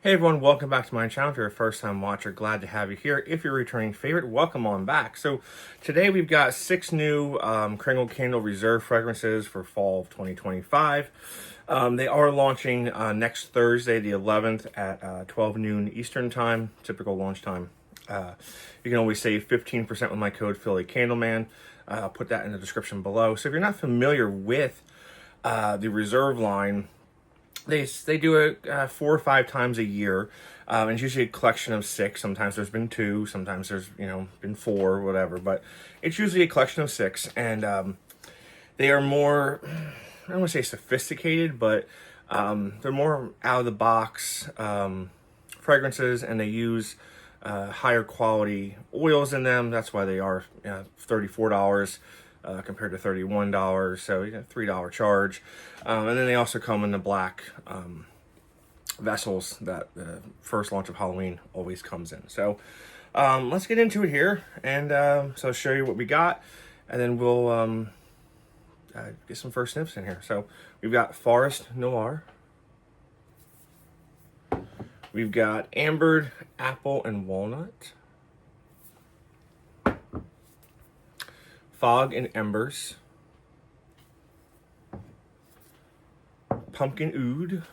Hey everyone, welcome back to my channel. If you're a first time watcher, glad to have you here. If you're a returning favorite, welcome on back. So today we've got 6 new Kringle Candle Reserve fragrances for fall of 2025. They are launching next Thursday, the 11th at 12 noon Eastern time, typical launch time. You can always save 15% with my code phillycandleman. I'll put that in the description below. So if you're not familiar with the Reserve line, they do it 4 or 5 times a year. And it's usually a collection of 6. Sometimes there's been 2. Sometimes there's been 4, whatever. But it's usually a collection of 6, and they are more, I don't want to say sophisticated, but they're more out of the box fragrances, and they use higher quality oils in them. That's why they are $34. Compared to $31, so $3 charge. And then they also come in the black vessels that the first launch of Halloween always comes in. So let's get into it here, and so I'll show you what we got, and then we'll get some first sniffs in here. So we've got Forest Noir, we've got Ambered Apple and Walnut, Fog and Embers, Pumpkin Oud,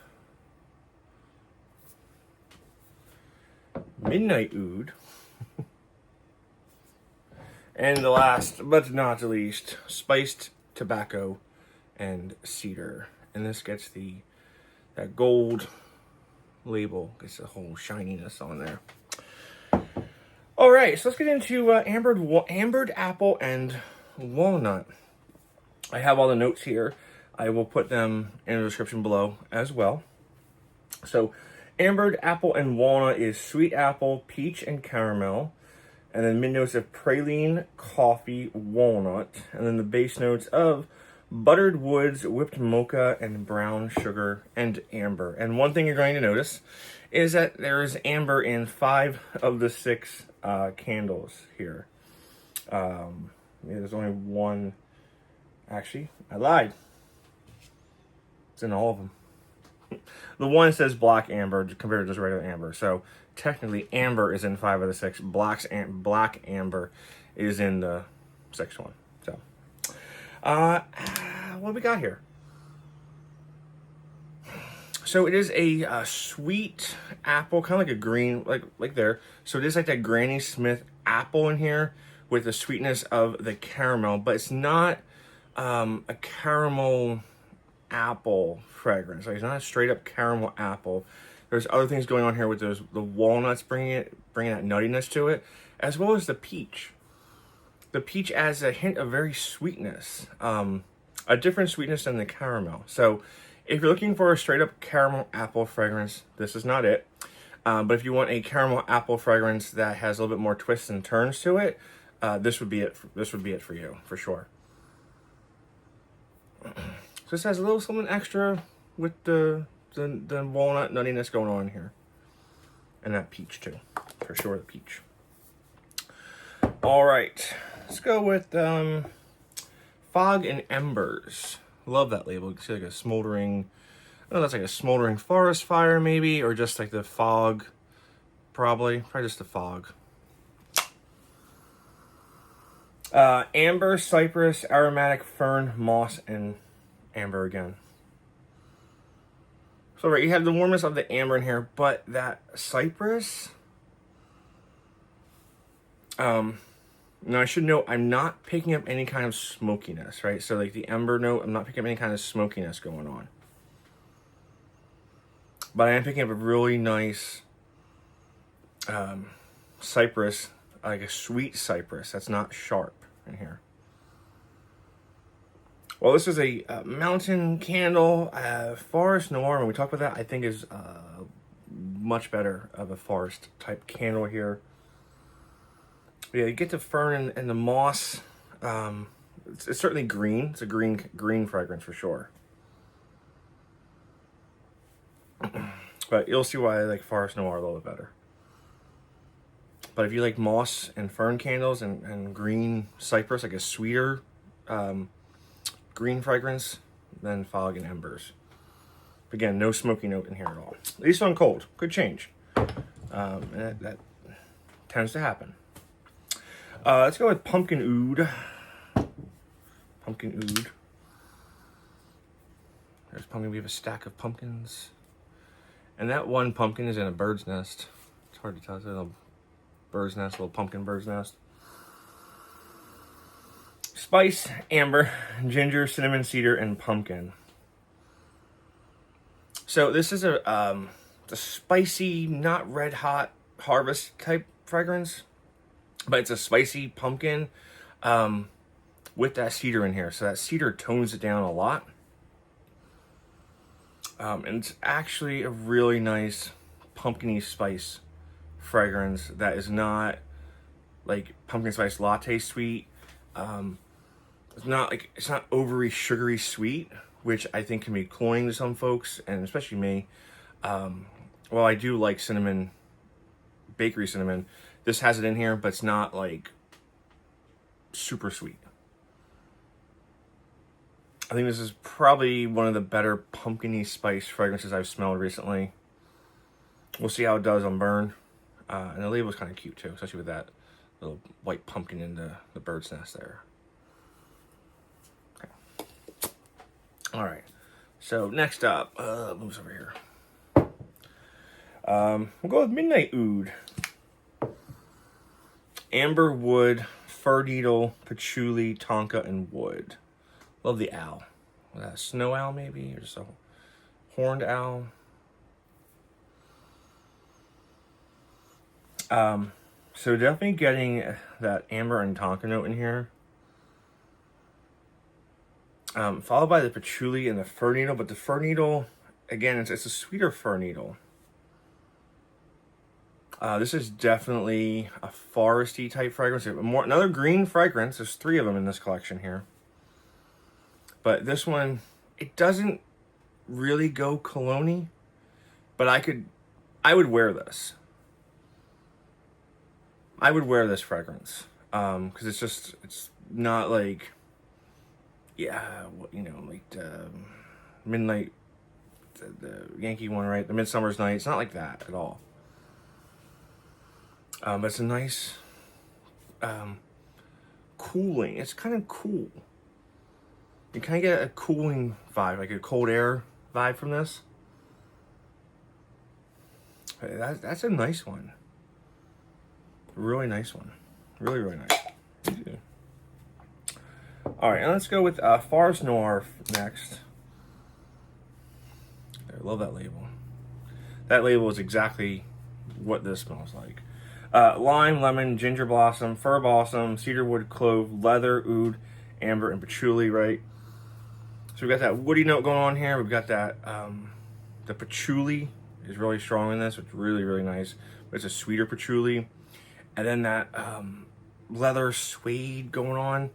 Midnight Oud, and the last but not the least, Spiced Tobacco and Cedar. And this gets that gold label, gets the whole shininess on there. All right, so let's get into Ambered Apple and Walnut. I have all the notes here. I will put them in the description below as well. So Ambered Apple and Walnut is sweet apple, peach, and caramel. And then mid notes of praline, coffee, walnut. And then the base notes of buttered woods, whipped mocha, and brown sugar, and amber. And one thing you're going to notice is that there is amber in 5 of the 6 candles here. There's only one. Actually, I lied. It's in all of them. The one says black amber compared to just regular amber. So technically, amber is in 5 of the 6. Black amber is in the 6th one. So, what do we got here? So it is a sweet apple, kind of like a green, like there. So it is like that Granny Smith apple in here with the sweetness of the caramel, but it's not a caramel apple fragrance. Like, it's not a straight up caramel apple. There's other things going on here with the walnuts bringing that nuttiness to it, as well as the peach. The peach adds a hint of very sweetness, a different sweetness than the caramel. So if you're looking for a straight up caramel apple fragrance, this is not it. But if you want a caramel apple fragrance that has a little bit more twists and turns to it, this would be it. This would be it for you, for sure. So this has a little something extra with the walnut nuttiness going on here, and that peach too, for sure. The peach. All right, let's go with Fog and Embers. Love that label. You can see like a smoldering, I don't know, that's like a smoldering forest fire maybe, or just like the fog, probably just the fog. Amber, Cypress, Aromatic, Fern, Moss, and Amber again. So right, you have the warmness of the amber in here, but that Cypress, now I should note, I'm not picking up any kind of smokiness, right? So like the amber note, I'm not picking up any kind of smokiness going on. But I am picking up a really nice cypress, like a sweet cypress that's not sharp in here. Well, this is a mountain candle, Forest Noir. When we talk about that, I think is much better of a forest type candle here. Yeah, you get the fern and the moss. It's certainly green. It's a green fragrance for sure. But you'll see why I like Forest Noir a little bit better. But if you like moss and fern candles and green cypress, like a sweeter green fragrance, then Fog and Embers. Again, no smoky note in here at all. At least on cold. Good change. And that tends to happen. Let's go with pumpkin oud. Pumpkin oud. There's pumpkin. We have a stack of pumpkins. And that one pumpkin is in a bird's nest. It's hard to tell. It's a little bird's nest, a little pumpkin bird's nest. Spice, amber, ginger, cinnamon, cedar, and pumpkin. So this is a spicy, not red hot harvest type fragrance, but it's a spicy pumpkin with that cedar in here. So that cedar tones it down a lot. And it's actually a really nice pumpkin-y spice fragrance that is not like pumpkin spice latte sweet. It's not overly sugary sweet, which I think can be cloying to some folks, and especially me. Well, I do like cinnamon, bakery cinnamon. This has it in here, but it's not like super sweet. I think this is probably one of the better pumpkin-y spice fragrances I've smelled recently. We'll see how it does on burn. And the label's kind of cute too, especially with that little white pumpkin in the bird's nest there. Okay. All right. So next up, moves over here. We'll go with Midnight Oud. Amber wood, fir needle, patchouli, tonka, and wood. Love the owl. Was that a snow owl maybe? Or just a horned owl? So definitely getting that amber and tonka note in here. Followed by the patchouli and the fir needle. But the fir needle, again, it's a sweeter fir needle. This is definitely a foresty type fragrance. Another green fragrance. There's 3 of them in this collection here. But this one, it doesn't really go cologne-y, but I would wear this. I would wear this fragrance because it's not like, yeah, you know, like the midnight, the Yankee one, right? The Midsummer's Night. It's not like that at all. But it's a nice cooling. It's kind of cool. You kind of get a cooling vibe, like a cold air vibe from this. That's a nice one. Really nice one. Really, really nice. All right, and let's go with Forest Noir next. I love that label. That label is exactly what this smells like. Lime, lemon, ginger blossom, fir balsam, cedarwood, clove, leather, oud, amber, and patchouli, right? So we've got that woody note going on here. We've got that, the patchouli is really strong in this. It's really, really nice. But it's a sweeter patchouli. And then that leather suede going on.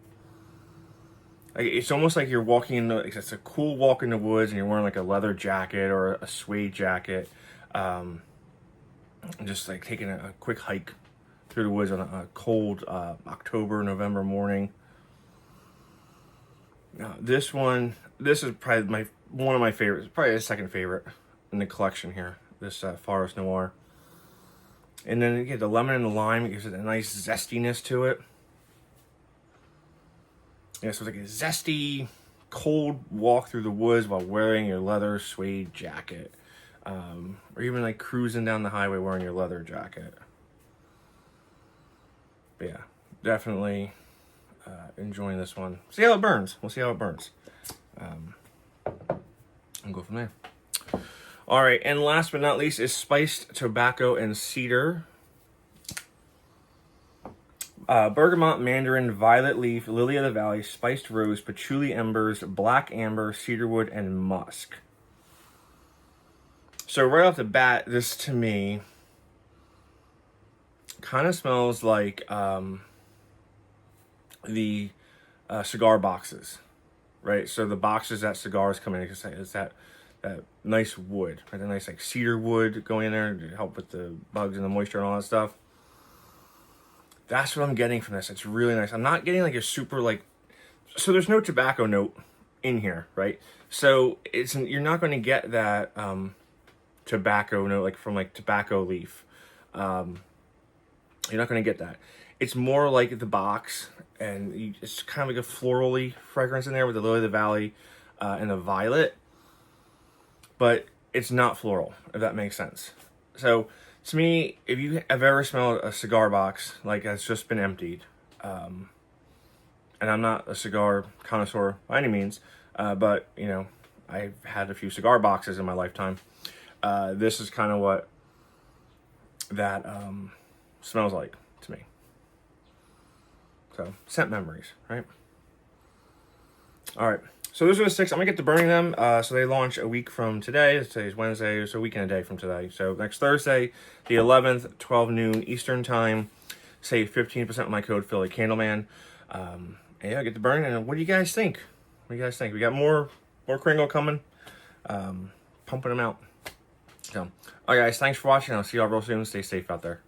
Like, it's almost like you're walking in it's a cool walk in the woods and you're wearing like a leather jacket or a suede jacket. And just like taking a quick hike through the woods on a cold October, November morning. This is probably one of my favorites, probably the second favorite in the collection here, this Forest Noir. And then you get the lemon and the lime, it gives it a nice zestiness to it. Yeah, so it's like a zesty, cold walk through the woods while wearing your leather suede jacket. Or even like cruising down the highway wearing your leather jacket. But yeah, definitely enjoying this one. See how it burns. We'll see how it burns. And go from there. All right, and last but not least is spiced tobacco and cedar. Bergamot, mandarin, violet leaf, lily of the valley, spiced rose, patchouli embers, black amber, cedarwood, and musk. So right off the bat, this to me kind of smells like the cigar boxes, right? So the boxes that cigars come in, it's that nice wood, right? The nice like cedar wood going in there to help with the bugs and the moisture and all that stuff. That's what I'm getting from this. It's really nice. I'm not getting like a super like, so there's no tobacco note in here, right? So you're not going to get that tobacco note, like from like tobacco leaf. You're not going to get that. It's more like the box, and it's kind of like a florally fragrance in there with the Lily of the Valley and the violet, but it's not floral, if that makes sense. So to me, if you have ever smelled a cigar box like that's just been emptied, and I'm not a cigar connoisseur by any means, but you know, I've had a few cigar boxes in my lifetime. This is kind of what that smells like to me. So, scent memories, right? All right. So those are the 6. I'm going to get to burning them. So they launch a week from today. Today's Wednesday, so a week and a day from today. So next Thursday, the 11th, 12 noon Eastern time. Save 15% with my code phillycandleman. And yeah, get to burning. And what do you guys think? What do you guys think? We got more Kringle coming. Pumping them out. So, all right, guys. Thanks for watching. I'll see y'all real soon. Stay safe out there.